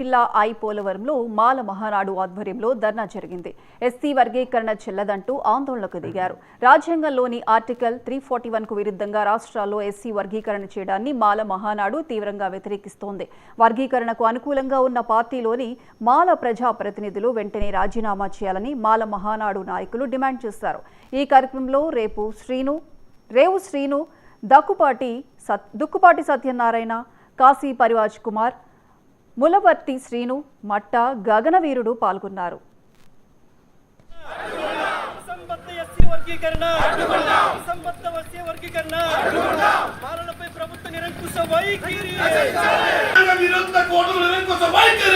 జిల్లా పోలవరంలో మాల మహానాడు ఆధ్వర్యంలో ధర్నా జరిగింది. ఎస్సీ వర్గీకరణ చెల్లదంటూ ఆందోళనకు దిగారు. రాజ్యాంగంలోని ఆర్టికల్ 341కు విరుద్ధంగా రాష్ట్రాల్లో ఎస్సీ వర్గీకరణ చేయడాన్ని మాల మహానాడు తీవ్రంగా వ్యతిరేకిస్తోంది. వర్గీకరణకు అనుకూలంగా ఉన్న పార్టీలోని మాల ప్రజా ప్రతినిధులు వెంటనే రాజీనామా చేయాలని మాల మహానాడు నాయకులు డిమాండ్ చేశారు. ఈ కార్యక్రమంలో రేవు శ్రీను, దుక్కుపాటి సత్యనారాయణ, కాశీ పరివాజ్ కుమార్, ములవర్తి శ్రీను, మట్ట గగనవీరుడు పాల్గొన్నారు. ప్రభుత్వ నిరంకుశ వైఖరి